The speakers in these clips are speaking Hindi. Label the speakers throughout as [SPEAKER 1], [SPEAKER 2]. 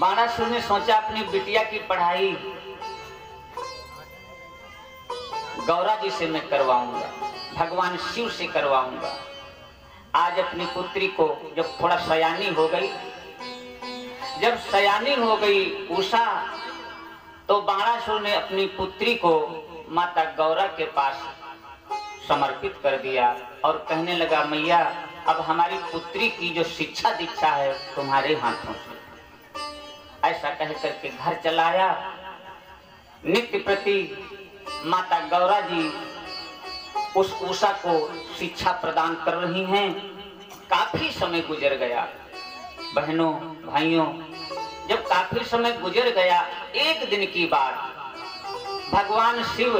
[SPEAKER 1] बाणासुर ने सोचा अपनी बिटिया की पढ़ाई गौरा जी से मैं करवाऊंगा, भगवान शिव से करवाऊंगा। आज अपनी पुत्री को जब थोड़ा सयानी हो गई, जब सयानी हो गई उषा, तो बाणासुर ने अपनी पुत्री को माता गौरा के पास समर्पित कर दिया और कहने लगा, मैया अब हमारी पुत्री की जो शिक्षा दीक्षा है तुम्हारे हाथों से। ऐसा कह करके घर चलाया। नित्य प्रति माता गौरा जी उस उषा को शिक्षा प्रदान कर रही हैं। काफी समय गुजर गया। बहनों भाइयों, जब काफी समय गुजर गया, एक दिन की बात, भगवान शिव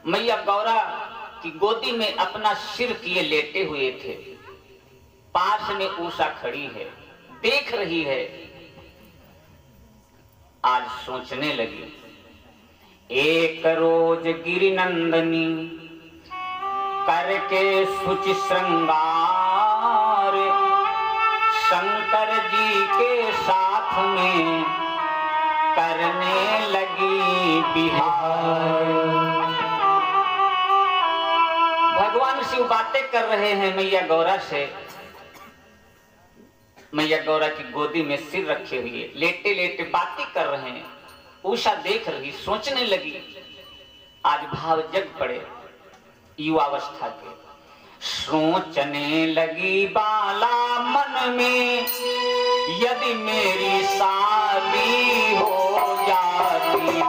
[SPEAKER 1] मैया गौरा की गोदी में अपना सिर किए लेटे हुए थे। पास में उषा खड़ी है, देख रही है। आज सोचने लगी, एक रोज गिरिनंदनी करके सुचि श्रृंगार, शंकर जी के साथ में करने लगी बिहार। भगवान शिव बातें कर रहे हैं मैया गौरा से। मैया गौरा की गोदी में सिर रखे हुए लेटे लेटे बातें कर रहे हैं। उषा देख रही, सोचने लगी। आज भाव जग पड़े युवावस्था के। सोचने लगी बाला मन में, यदि मेरी शादी हो जाती।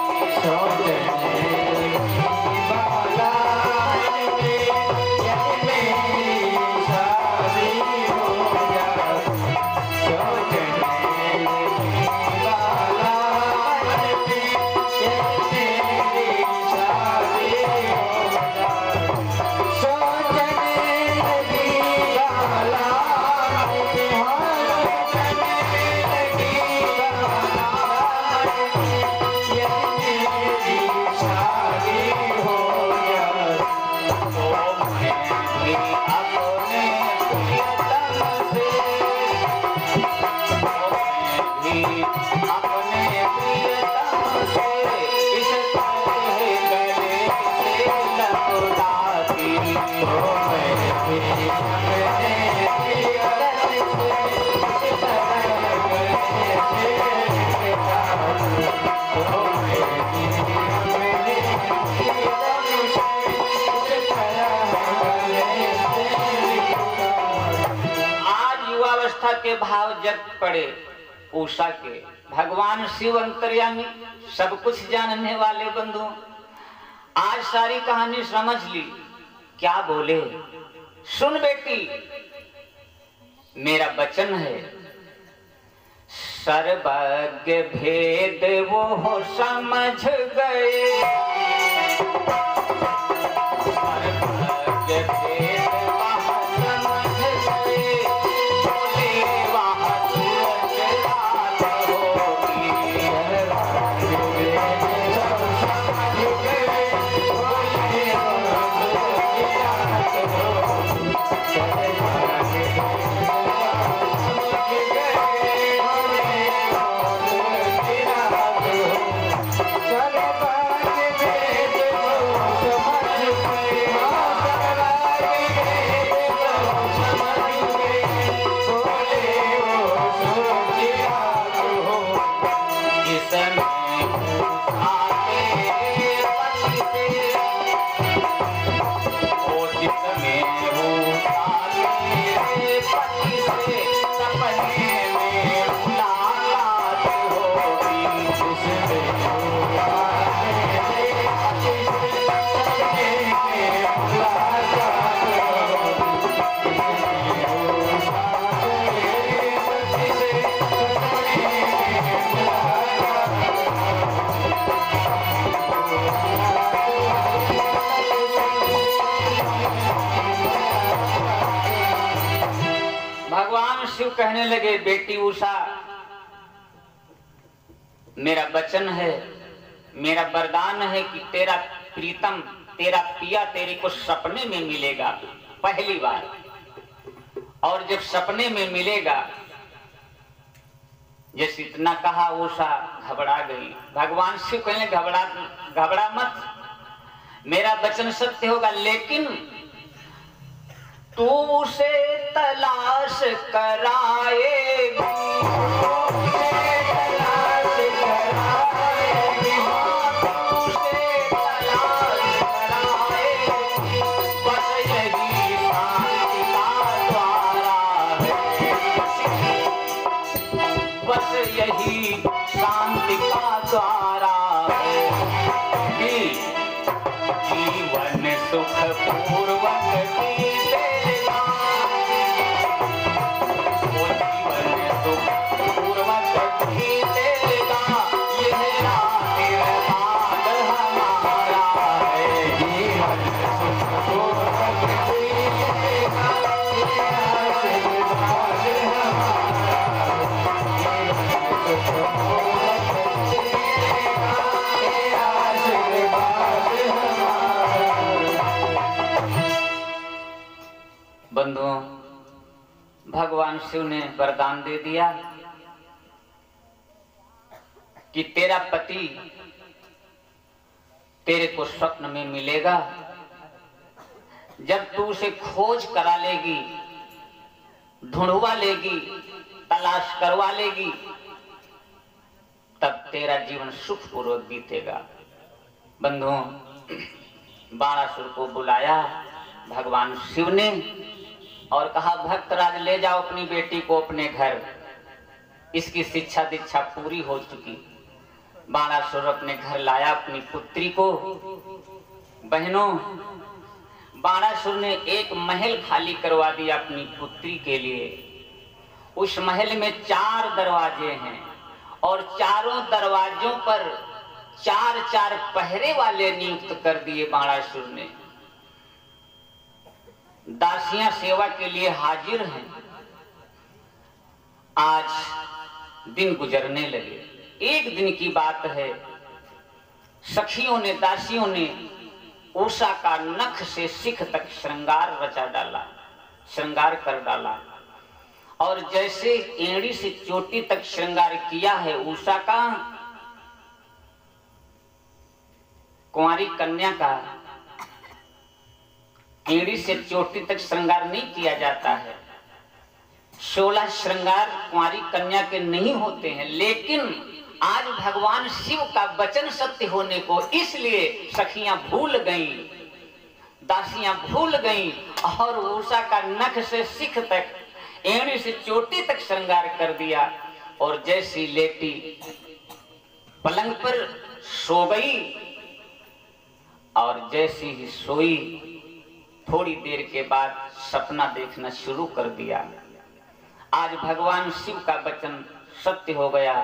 [SPEAKER 1] के भाव जग पड़े उषा के। भगवान शिव अंतर्यामी, सब कुछ जानने वाले बंधु, आज सारी कहानी समझ ली। क्या बोले? सुन बेटी, मेरा वचन है, सर्वज्ञ भेद वो समझ गए, सर्वज्ञ भेद शिव कहने लगे, बेटी उषा, मेरा वचन है, मेरा वरदान है कि तेरा प्रीतम, तेरा पिया तेरे को सपने में मिलेगा पहली बार। और जब सपने में मिलेगा जैसे इतना कहा उषा घबरा गई। भगवान शिव कहने घबरा मत, मेरा वचन सत्य होगा, लेकिन तू उसे तलाश कराएगी, यही शांति का द्वारा है कि जीवन सुख पूर्वक जीतेगा, वो जीवन सुख पूर्वक जीतेगा, यह आशीर्वाद हमारा है, जीवन सुख पूर्वक जीतेगा, बंधुओं, भगवान शिव ने वरदान दे दिया कि तेरा पति तेरे को स्वप्न में मिलेगा। जब तू उसे खोज करा लेगी, ढूंढवा लेगी, तलाश करवा लेगी, तब तेरा जीवन सुखपूर्वक बीतेगा। बंधुओं, बाणासुर को बुलाया भगवान शिव ने और कहा, भक्तराज ले जाओ अपनी बेटी को अपने घर, इसकी शिक्षा दीक्षा पूरी हो चुकी। बाणासुर अपने घर लाया अपनी पुत्री को। बहनों, बाणासुर ने एक महल खाली करवा दिया अपनी पुत्री के लिए। उस महल में 4 दरवाजे हैं और चारों दरवाजों पर 4-4 पहरे वाले नियुक्त कर दिए बाणासुर ने। दासियां सेवा के लिए हाजिर हैं। आज दिन गुजरने लगे। एक दिन की बात है, सखियों ने, दासियों ने उषा का नख से शिख तक श्रृंगार रचा डाला, श्रृंगार कर डाला, और जैसे एड़ी से चोटी तक श्रृंगार किया है उषा का, कुंवारी कन्या का एड़ी से चोटी तक श्रृंगार नहीं किया जाता है। 16 श्रृंगार कुंवारी कन्या के नहीं होते हैं, लेकिन आज भगवान शिव का वचन सत्य होने को इसलिए सखियां भूल गईं, दासियां भूल गईं और उषा का नख से शिख तक, एड़ी से चोटी तक श्रृंगार कर दिया। और जैसी लेटी पलंग पर सो गई और जैसी ही सोई, थोड़ी देर के बाद सपना देखना शुरू कर दिया। आज भगवान शिव का वचन सत्य हो गया।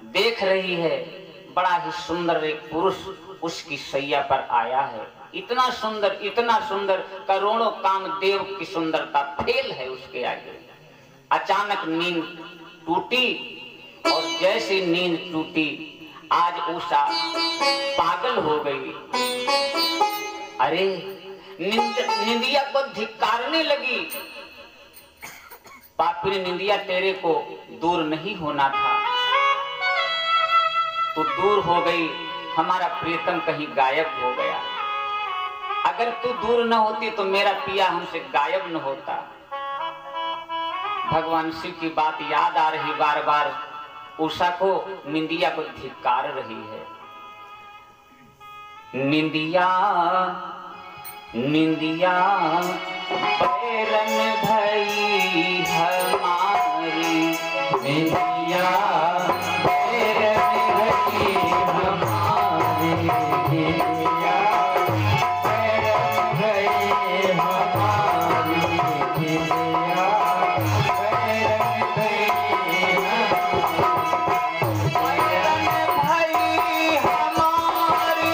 [SPEAKER 1] देख रही है, बड़ा ही सुंदर एक पुरुष उसकी सैया पर आया है। इतना सुंदर, करोड़ों कामदेव की सुंदरता फेल है उसके आगे। अचानक नींद टूटी और जैसे नींद टूटी, आज उषा पागल हो गई। अरे निंदिया को धिक्कारने लगी, पापी निंदिया, तेरे को दूर नहीं होना था, तू दूर हो गई, हमारा प्रियतम कहीं गायब हो गया। अगर तू दूर न होती तो मेरा पिया हमसे गायब न होता। भगवान शिव की बात याद आ रही बार बार उषा को, निंदिया को धिक्कार रही है। निंदिया निंदिया पैरन भई हमारी, निंदिया पैरन भई हमारी, निंदिया पैरन भई हमारी, निंदिया पैरन भई हमारी,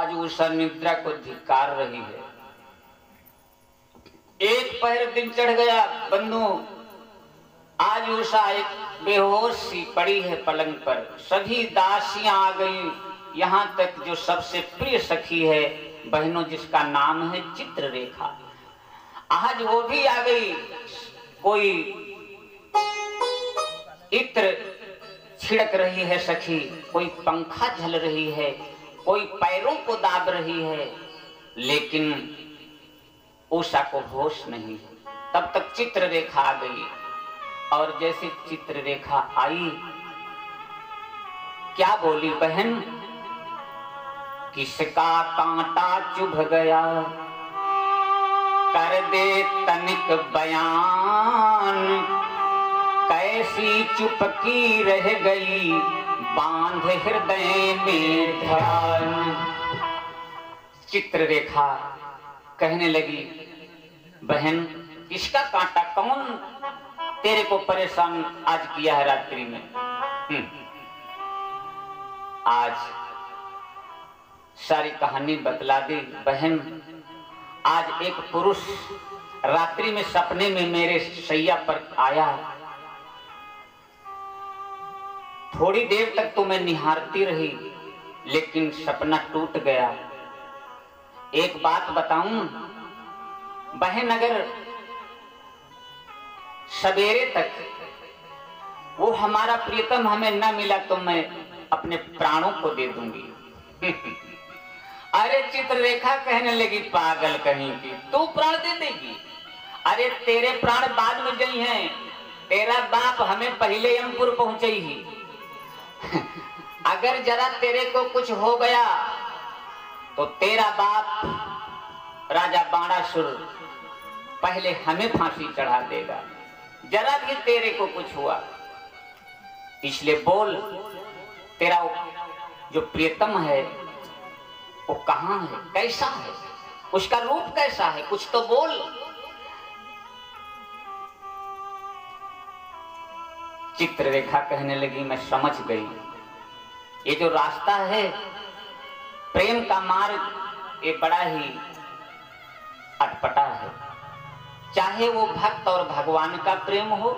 [SPEAKER 1] आज उषा निद्रा को धिक्कार रही है। एक पहर दिन चढ़ गया बंधु, आज उषा एक बेहोश सी पड़ी है पलंग पर। सभी दासियां आ गई, यहाँ तक जो सबसे प्रिय सखी है बहनों, जिसका नाम है चित्ररेखा, आज वो भी आ गई। कोई इत्र छिड़क रही है सखी, कोई पंखा झल रही है, कोई पैरों को दाब रही है, लेकिन उषा को होश नहीं। तब तक चित्ररेखा आ गई, और जैसे चित्ररेखा आई क्या बोली बहन, किसका कांटा चुभ गया, कर दे तनिक बयान, कैसी चुपकी रह गई, बांध हृदय में ध्यान। चित्ररेखा कहने लगी, बहन किसका कांटा, कौन तेरे को परेशान आज किया है रात्रि में? आज सारी कहानी बतला दी बहन। आज एक पुरुष रात्रि में सपने में मेरे शैया पर आया। थोड़ी देर तक तो मैं निहारती रही, लेकिन सपना टूट गया। एक बात बताऊं बहन, अगर सवेरे तक वो हमारा प्रियतम हमें न मिला तो मैं अपने प्राणों को दे दूंगी। अरे चित्ररेखा कहने लगी, पागल कहीं की, तू प्राण दे देगी? अरे तेरे प्राण बाद में गई हैं, तेरा बाप हमें पहले यमपुर पहुंचे ही। अगर जरा तेरे को कुछ हो गया तो तेरा बाप राजा बाणासुर पहले हमें फांसी चढ़ा देगा। जरा भी तेरे को कुछ हुआ, इसलिए बोल, तेरा जो प्रियतम है वो कहाँ है, कैसा है, उसका रूप कैसा है, कुछ तो बोल। चित्ररेखा कहने लगी, मैं समझ गई, ये जो रास्ता है प्रेम का मार्ग, ये बड़ा ही अटपटा है। चाहे वो भक्त और भगवान का प्रेम हो,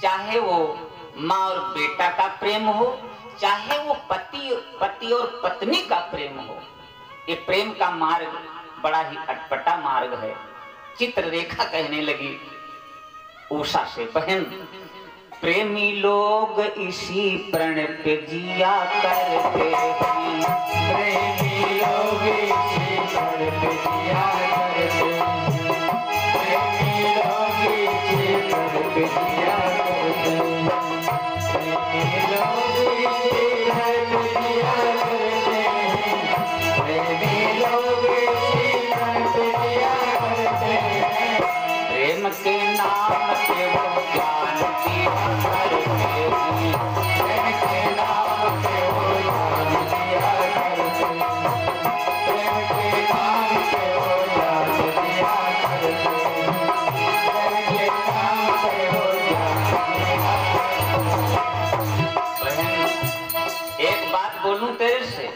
[SPEAKER 1] चाहे वो माँ और बेटा का प्रेम हो, चाहे वो पति और पत्नी का प्रेम हो, ये प्रेम का मार्ग बड़ा ही अटपटा मार्ग है। चित्ररेखा कहने लगी उषा से, बहन प्रेमी लोग इसी प्रण पे जिया करते हैं, प्रेमी लोग इसी प्रण पे जिया करते हैं, प्रेमी लोग इसी प्रण पे जिया करते हैं, प्रेमी लोग इसी प्रण पे जिया करते हैं, प्रेमी लोग इसी प्रण पे जिया करते हैं। प्रेम के नाम पे वो जान दिया करते हैं, प्रेम के नाम पे वो जान दिया करते हैं, प्रेम के नाम पे वो जान दिया करते हैं, प्रेम के नाम पे वो जान दिया करते हैं। बहन एक बात बोलूं तेरे से,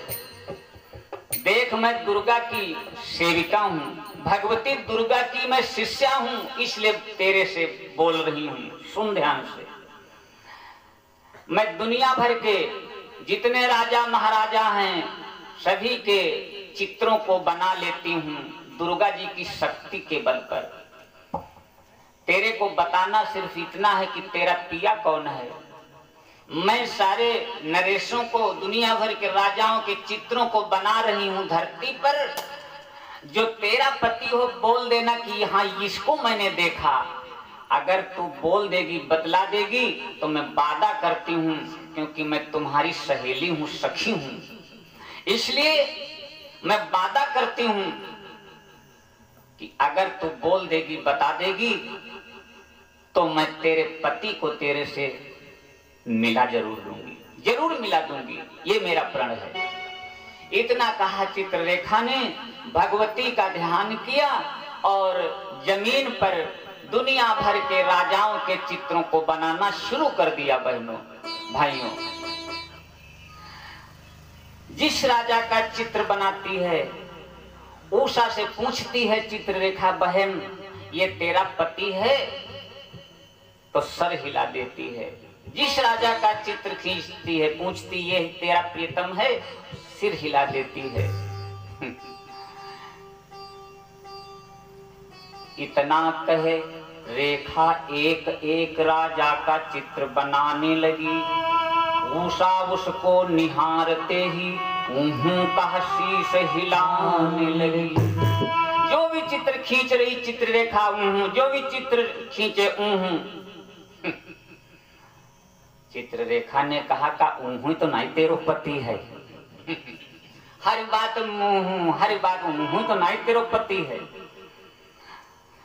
[SPEAKER 1] देख मैं दुर्गा की सेविका हूँ, भगवती दुर्गा की मैं शिष्या हूं, इसलिए तेरे से बोल रही हूं, सुन ध्यान से। मैं दुनिया भर के जितने राजा महाराजा हैं सभी के चित्रों को बना लेती हूं दुर्गा जी की शक्ति के बल पर। तेरे को बताना सिर्फ इतना है कि तेरा पिया कौन है। मैं सारे नरेशों को, दुनिया भर के राजाओं के चित्रों को बना रही हूं धरती पर। जो तेरा पति हो बोल देना कि हाँ इसको मैंने देखा। अगर तू बोल देगी, बतला देगी तो मैं वादा करती हूँ, क्योंकि मैं तुम्हारी सहेली हूँ, सखी हूँ, इसलिए मैं वादा करती हूँ कि अगर तू बोल देगी, बता देगी तो मैं तेरे पति को तेरे से मिला जरूर दूंगी, जरूर मिला दूंगी, ये मेरा प्रण है। इतना कहा चित्ररेखा ने भगवती का ध्यान किया और जमीन पर दुनिया भर के राजाओं के चित्रों को बनाना शुरू कर दिया। बहनों भाइयों, जिस राजा का चित्र बनाती है उषा से पूछती है चित्ररेखा, बहन ये तेरा पति है? तो सर हिला देती है। जिस राजा का चित्र खींचती है पूछती ये तेरा प्रियतम है, सिर हिला देती है। इतना कहे रेखा एक एक राजा का चित्र बनाने लगी। उषा उसको निहारते ही का शीश हिलाने लगी। जो भी चित्र खींच रही चित्ररेखा जो भी चित्र खींचे चित्ररेखा ने कहा का तो नहीं तेरो पति है। हर बात तो नहीं तेरो पति है।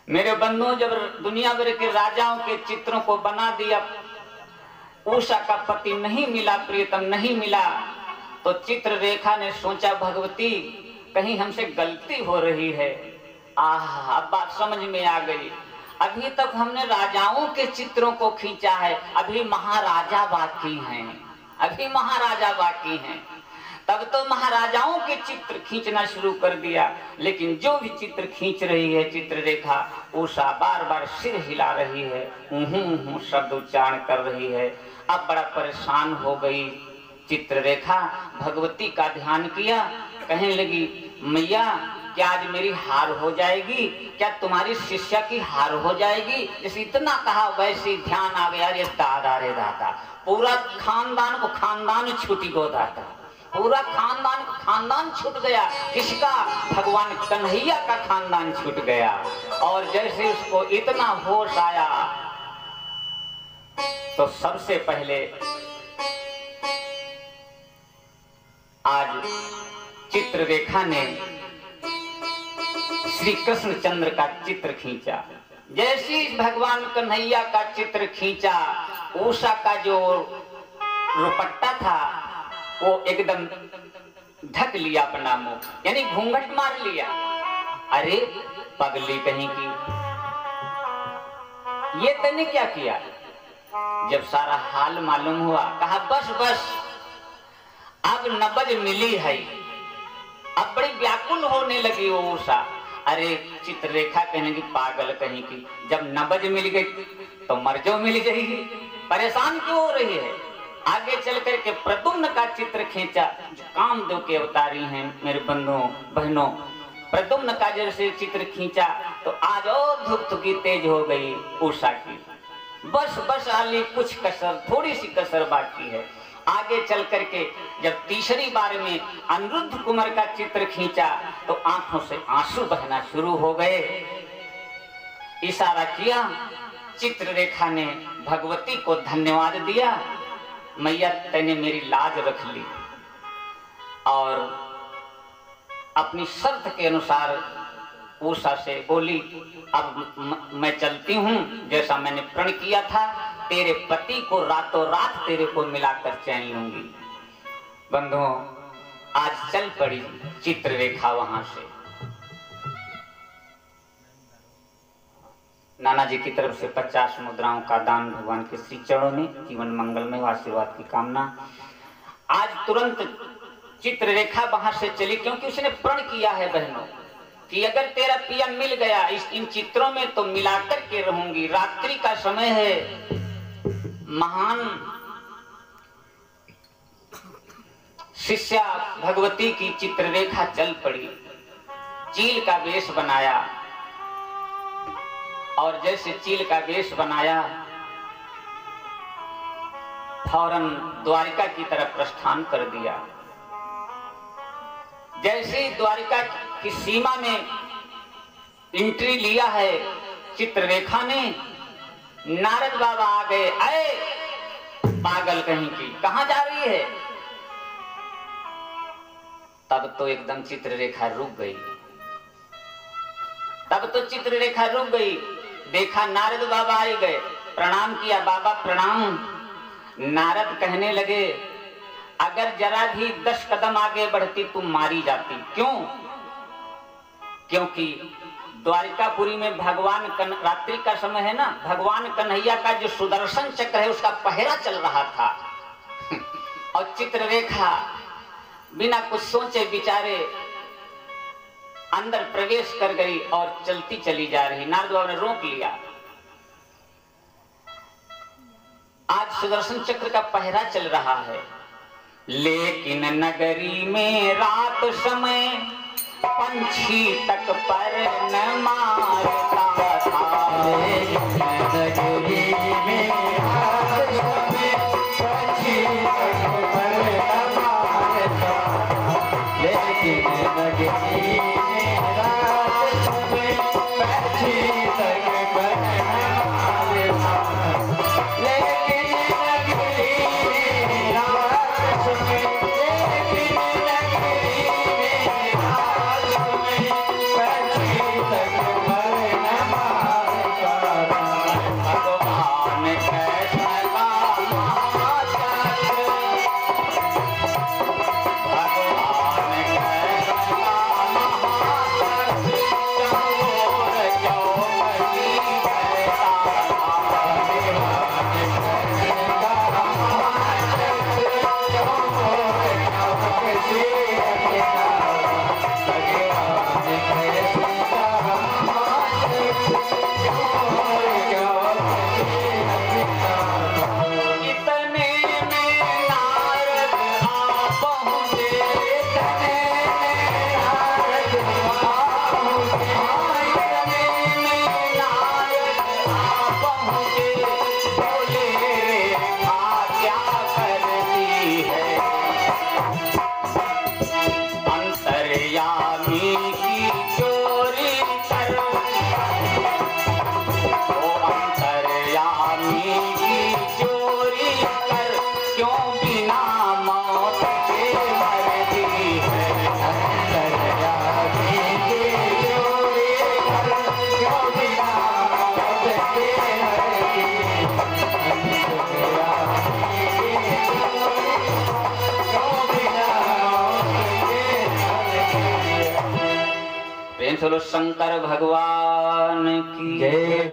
[SPEAKER 1] मेरे बंधुओं, जब दुनिया भर के राजाओं के चित्रों को बना दिया, उषा का पति नहीं मिला, प्रियतम नहीं मिला, तो चित्ररेखा ने सोचा भगवती कहीं हमसे गलती हो रही है। अब बात समझ में आ गई। अभी तक हमने राजाओं के चित्रों को खींचा है, अभी महाराजा बाकी हैं, अभी महाराजा बाकी हैं। तब तो महाराजाओं के चित्र खींचना शुरू कर दिया, लेकिन जो भी चित्र खींच रही है चित्ररेखा, उषा बार बार सिर हिला रही है, शब्द उच्चारण कर रही है। अब बड़ा परेशान हो गई चित्ररेखा, भगवती का ध्यान किया, कहने लगी मैया क्या आज मेरी हार हो जाएगी? क्या तुम्हारी शिष्या की हार हो जाएगी? जैसे इतना कहा वैसे ध्यान आ गया। रे दादा रे दादा, पूरा खानदान को खानदान छूटी गो दादा, पूरा खानदान को खानदान छूट गया। किसका? भगवान कन्हैया का खानदान छूट गया। और जैसे उसको इतना होश आया तो सबसे पहले आज चित्ररेखा ने श्री कृष्णचंद्र का चित्र खींचा। जैसे भगवान कन्हैया का चित्र खींचा, उषा का जो रुपट्टा था वो एकदम ढक लिया अपना मुंह, यानी घूंघट मार लिया। अरे पगली कहीं की, ये तूने क्या किया? जब सारा हाल मालूम हुआ, कहा बस बस अब नबज मिली है। अब बड़ी व्याकुल होने लगी वो उषा। अरे चित्ररेखा कहने की पागल कहीं की, जब नबज मिल गई तो मर्जो मिल जाएगी, परेशान क्यों हो रही है? आगे चल करके प्रद्युम्न का चित्र खींचा, जो कामदेव के अवतारी हैं मेरे बंधुओं बहनों। प्रद्युम्न का जैसे चित्र खींचा तो आज और धुक-धुकी तेज हो गई उषा की। बस बस आली कुछ कसर, थोड़ी सी कसर बाकी है। आगे चल करके जब तीसरी बार में अनिरुद्ध कुमार का चित्र खींचा तो आंखों से आंसू बहना शुरू हो गए। इशारा किया, चित्ररेखा ने भगवती को धन्यवाद दिया, मैया तैने मेरी लाज रख ली और अपनी शर्त के अनुसार उषा से बोली अब मैं चलती हूँ, जैसा मैंने प्रण किया था तेरे पति को रातों रात तेरे को मिलाकर चैन लूंगी। बंधुओं, आज चल पड़ी चित्ररेखा वहां से। नाना जी की तरफ से 50 मुद्राओं का दान भगवान के श्री चरणों में, जीवन मंगलमय आशीर्वाद की कामना। आज तुरंत चित्ररेखा वहां से चली, क्योंकि उसने प्रण किया है बहनों कि अगर तेरा पिया मिल गया इन चित्रों में तो मिलाकर के रहूंगी। रात्रि का समय है, महान शिष्या भगवती की चित्ररेखा चल पड़ी, चील का वेश बनाया और जैसे चील का वेश बनाया फौरन द्वारिका की तरफ प्रस्थान कर दिया। जैसे द्वारिका की सीमा में एंट्री लिया है चित्ररेखा ने, नारद बाबा आ गए। अरे पागल कहीं की, कहां जा रही है? तब तो एकदम चित्ररेखा रुक गई, तब तो चित्ररेखा रुक गई। देखा नारद बाबा आ गए, प्रणाम किया, बाबा प्रणाम। नारद कहने लगे अगर जरा भी 10 कदम आगे बढ़ती तुम मारी जाती। क्यों? क्योंकि द्वारिकापुरी में भगवान रात्रि का समय है ना, भगवान कन्हैया का जो सुदर्शन चक्र है उसका पहरा चल रहा था और चित्ररेखा बिना कुछ सोचे विचारे अंदर प्रवेश कर गई और चलती चली जा रही। नारद बाबा ने रोक लिया। आज सुदर्शन चक्र का पहरा चल रहा है, लेकिन नगरी में रात समय पंछी तक पर न मारता था। लेकिन नगरी में रात समय पंछी तक पर न मारता। लेकिन नगरी में रात समय पंछी तक पर न मारता। लेकिन नगरी में रात समय चलो शंकर भगवान की जय।